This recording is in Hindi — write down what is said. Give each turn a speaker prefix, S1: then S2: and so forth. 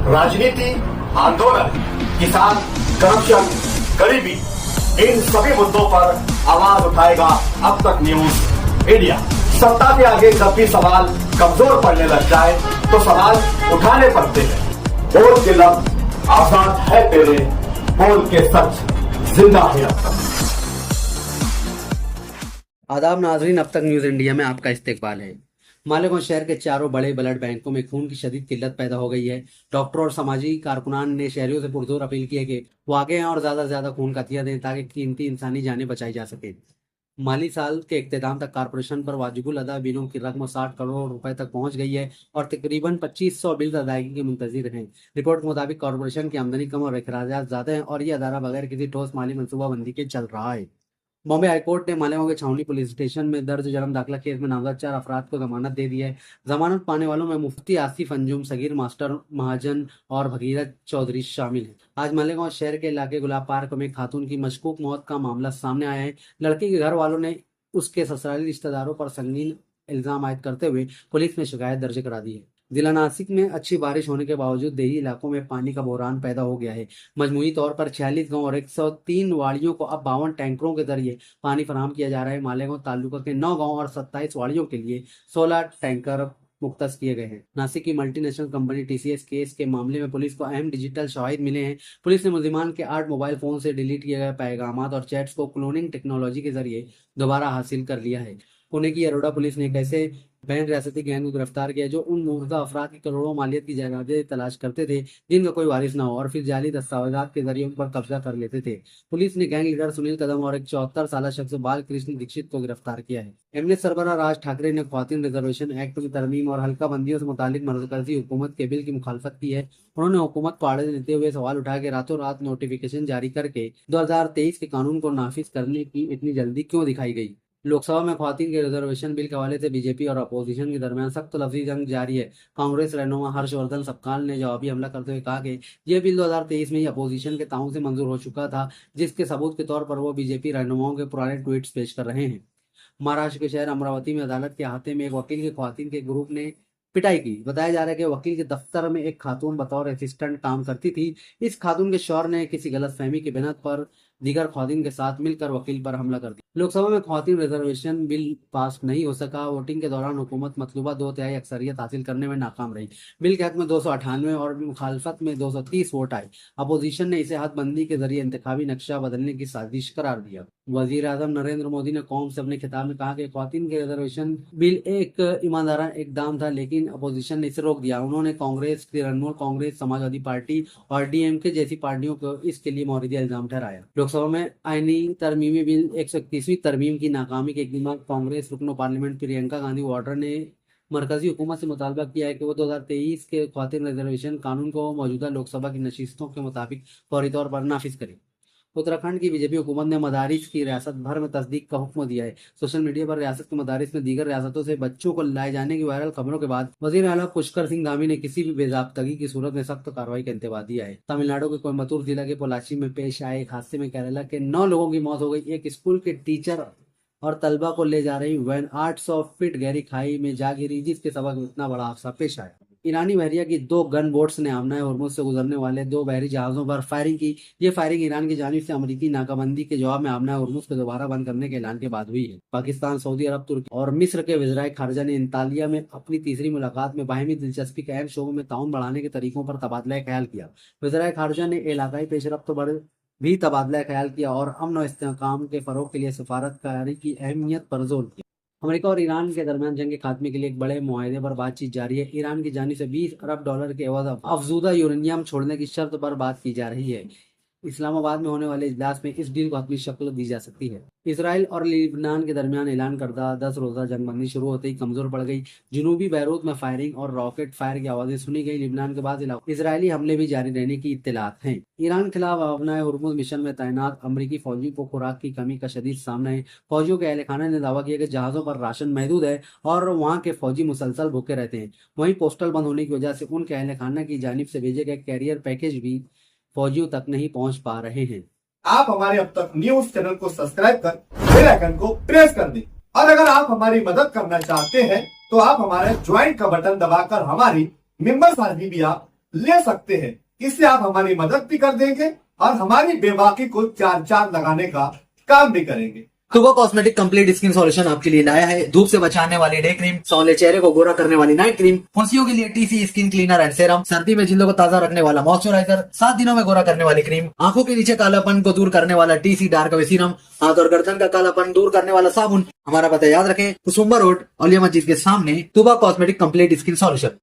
S1: राजनीति, आंदोलन, किसान, करप्शन, गरीबी, इन सभी मुद्दों पर आवाज उठाएगा अब तक न्यूज इंडिया। सत्ता के आगे जब भी सवाल कमजोर पड़ने लग जाए तो सवाल उठाने पड़ते हैं। बोल के लफ्ज आजाद है तेरे, बोल के सच जिंदा है अब तक।
S2: आदाब नाजरीन, अब तक न्यूज इंडिया में आपका इस्तकबाल है। मालेगांव शहर के चारों बड़े ब्लड बैंकों में खून की शदीद किल्लत पैदा हो गई है। डॉक्टरों और सामाजिक कारकुनान ने शहरियों से पुरजोर अपील की है कि वो आगे आएं और ज्यादा से ज्यादा खून का हथिया दें ताकि कीमती इंसानी जानें बचाई जा सके। माली साल के इख्तिताम तक कारपोरेशन पर वाजिबुल अदा बिलों की रकम 60 करोड़ रुपए तक पहुंच गई है और तकरीबन 2500 बिल अदायगी के मुंतजिर हैं। रिपोर्ट के मुताबिक कारपोरेशन की आमदनी कम और अखराजात ज्यादा हैं और यह अदारा बगैर किसी ठोस माली मनसूबाबंदी के चल रहा है। बॉम्बे हाईकोर्ट ने मालेगांव के छावनी पुलिस स्टेशन में दर्ज जरम दाखिला केस में नामजद 4 अफराद को जमानत दे दी है। जमानत पाने वालों में मुफ्ती आसिफ अंजुम, सगीर मास्टर महाजन और भगीरथ चौधरी शामिल हैं। आज मालेगांव शहर के इलाके गुलाब पार्क में खातून की मशकूक मौत का मामला सामने आया है। लड़की के घर वालों ने उसके ससुराली रिश्तेदारों पर संगीन इल्जाम आयद करते हुए पुलिस में शिकायत दर्ज करा दी है। जिला नासिक में अच्छी बारिश होने के बावजूद देही इलाकों में पानी का बहरान पैदा हो गया है। मजमूई तौर पर 46 गांव और 103 वाड़ियों को अब 52 टैंकरों के जरिए पानी फराहम किया जा रहा है। मालेगांव तालुका के 9 गांव और 27 वाड़ियों के लिए 16 टैंकर मुख्तस किए गए हैं। नासिक की मल्टीनेशनल कंपनी टीसीएस केस के मामले में पुलिस को अहम डिजिटल शवाहिद मिले हैं। पुलिस ने मुल्जिमान के 8 मोबाइल फोन से डिलीट किए गए पैगामात और चैट्स को क्लोनिंग टेक्नोलॉजी के जरिए दोबारा हासिल कर लिया है। पुणे की अरोड़ा पुलिस ने एक ऐसे बैन रियासती गैंग को गिरफ्तार किया जो उन मुर्दा अफराद की करोड़ों मालियत की जायदादें तलाश करते थे जिनका कोई वारिस न हो और फिर जाली दस्तावेजात के जरिए उन पर कब्जा कर लेते थे। पुलिस ने गैंग लीडर सुनील कदम और एक 74 साल शख्स बाल कृष्ण दीक्षित को गिरफ्तार किया है। एमनेट सरबराह राज ठाकरे ने ख्वातीन रिजर्वेशन एक्ट की तरमीम और हल्का बंदियों से मुतालिक मरकजी हुकूमत के बिल की मुखालफत की है। उन्होंने हुकूमत को आड़े देते हुए सवाल उठाया कि रातों रात नोटिफिकेशन जारी करके 2023 के कानून को नाफिज करने की इतनी जल्दी क्यों दिखाई गई। लोकसभा में ख्वातीन के रिजर्वेशन बिल के हवाले से बीजेपी और अपोजिशन के दरमियान सख्त लफ्जी जंग जारी है। कांग्रेस रहनुमा हर्षवर्धन सबकाल ने जवाबी हमला करते हुए कहा कि यह बिल 2023 में ही अपोजिशन के ताउन से मंजूर हो चुका था, जिसके सबूत के तौर पर वो बीजेपी रहनुमाओं के पुराने ट्वीट्स पेश कर रहे हैं। महाराष्ट्र के शहर अमरावती में अदालत के अहाते में एक वकील के ख्वातीन के ग्रुप ने पिटाई की। बताया जा रहा है कि वकील के दफ्तर में एक खातून बतौर असिस्टेंट काम करती थी। इस खातून के शौहर ने किसी गलतफहमी की बिना पर दीगर ख्वातीन के साथ मिलकर वकील पर हमला कर दिया। लोकसभा में ख्वातीन रिजर्वेशन बिल पास नहीं हो सका। वोटिंग के दौरान हुकूमत मतलूबा 2/3 अक्सरियत हासिल करने में नाकाम रही। बिल के हक में 298 और मुखालफत में 230 वोट आए। अपोजिशन ने इसे हदबंदी के जरिए इंतखाबी नक्शा बदलने की साजिश करार दिया। वजीर आजम नरेंद्र मोदी ने कौम से अपने खिताब में कहा कि ख्वातीन के रिजर्वेशन बिल एक ईमानदाराना इकदाम था, लेकिन अपोजिशन ने इसे रोक दिया। उन्होंने कांग्रेस, तृणमूल कांग्रेस, समाजवादी पार्टी और डीएमके जैसी पार्टियों को इसके लिए मौरिया इल्जाम ठहराया। लोकसभा में आईनी तरमीमी बिल 131वीं तरमीम की नाकामी के इक़दाम कांग्रेस रुकनो पार्लियामेंट प्रियंका गांधी वाड्रा ने मरकजी हुकूमत से मुतालबा किया है कि वो 2023 के ख्वातीन रिजर्वेशन कानून को मौजूदा लोकसभा की नशिस्तों के मुताबिक फौरी तौर पर नाफिज करे। उत्तराखंड की बीजेपी हुकूमत ने मदारिस की रियासत भर में तस्दीक का हुक्म दिया है। सोशल मीडिया पर रियासत के मदारिस में दीगर रियासतों से बच्चों को लाए जाने की वायरल खबरों के बाद वजीर आला पुष्कर सिंह धामी ने किसी भी बेजाब्तगी की सूरत में सख्त कार्रवाई का इंतबा दिया है। तमिलनाडु के कोयम्बतूर जिला के पोलाची में पेश आए एक हादसे में केरला के 9 लोगों की मौत हो गई। एक स्कूल के टीचर और तलबा को ले जा रही वैन 800 फीट गहरी खाई में जा गिरी, जिसके सबब इतना बड़ा हादसा पेश आया। ईरानी बहरिया की 2 गन बोट्स ने आमना हॉर्मुज से गुजरने वाले 2 बहरी जहाजों पर फायरिंग की। ये फायरिंग ईरान की जानिब से अमेरिकी नाकाबंदी के जवाब में आमना हॉर्मुज को दोबारा बंद करने के ऐलान के बाद हुई है। पाकिस्तान, सऊदी अरब, तुर्की और मिस्र के वज़ीर खारजा ने अंतालिया में अपनी तीसरी मुलाकात में बाहिमी दिलचस्पी के अहम शोबों में ताउन बढ़ाने के तरीकों पर तबादला ख्याल किया। वज़ीर खारजा ने इलाकाई पेशरफ्त पर भी तबादला ख्याल किया और अमन और इस्तेहकाम के फरोग के लिए सफारतकारी की अहमियत पर जोर दिया। अमेरिका और ईरान के दरमियान जंग के खात्मे के लिए एक बड़े मुआहदे पर बातचीत जारी है। ईरान की जानिब से $20 अरब के एवज अफजूदा यूरेनियम छोड़ने की शर्त पर बात की जा रही है। इस्लामाबाद में होने वाले इजलास में इस डील को हतमी शक्ल दी जा सकती है। इसराइल और लिबनान के दरमियान ऐलान करदा 10 रोजा जंगबंदी शुरू होते ही कमजोर पड़ गई। जनूबी बैरूत में फायरिंग और रॉकेट फायर की आवाजें सुनी गई। लिबनान के बाद इसराइली हमले भी जारी रहने की इत्तलात हैं। ईरान खिलाफ अपनाए हुर्मुज मिशन में तैनात अमरीकी फौजी को खुराक की कमी का शदीद सामना है। फौजियों के अहल खाना ने दावा किया कि जहाजों पर राशन महदूद है और वहाँ के फौजी मुसलसल भूखे रहते हैं। वहीं पोस्टल बंद होने की वजह से उनके अहल खाना की जानिब से भेजे गए कैरियर पैकेज भी फौजियों तक नहीं पहुंच पा रहे हैं।
S1: आप हमारे अब तक न्यूज चैनल को सब्सक्राइब कर बेल आइकन को प्रेस कर दें और अगर आप हमारी मदद करना चाहते हैं तो आप हमारे ज्वाइन का बटन दबाकर हमारी मेंबर्स आदमी भी आप ले सकते हैं। इससे आप हमारी मदद भी कर देंगे और हमारी बेबाकी को चार चांद लगाने का काम भी करेंगे।
S2: सुबह कॉस्मेटिक कंप्लीट स्किन सॉल्यूशन आपके लिए लाया है धूप से बचाने वाली डे क्रीम, सौले चेहरे को गोरा करने वाली नाइट क्रीम, फुंसियों के लिए TC skin cleaner and serum, सर्दी में जिल्दों को ताजा रखने वाला मॉइस्चराइजर, 7 दिनों में गोरा करने वाली क्रीम, आंखों के नीचे कालापन को दूर करने वाला टीसी डार्क वे सीरम, हाथ और गर्दन का कालापन दूर करने वाला साबुन। हमारा पता याद रखें, कुसुम्बा रोड, औलिया मस्जिद के सामने, सुबह कॉस्मेटिक कंप्लीट स्किन सॉल्यूशन।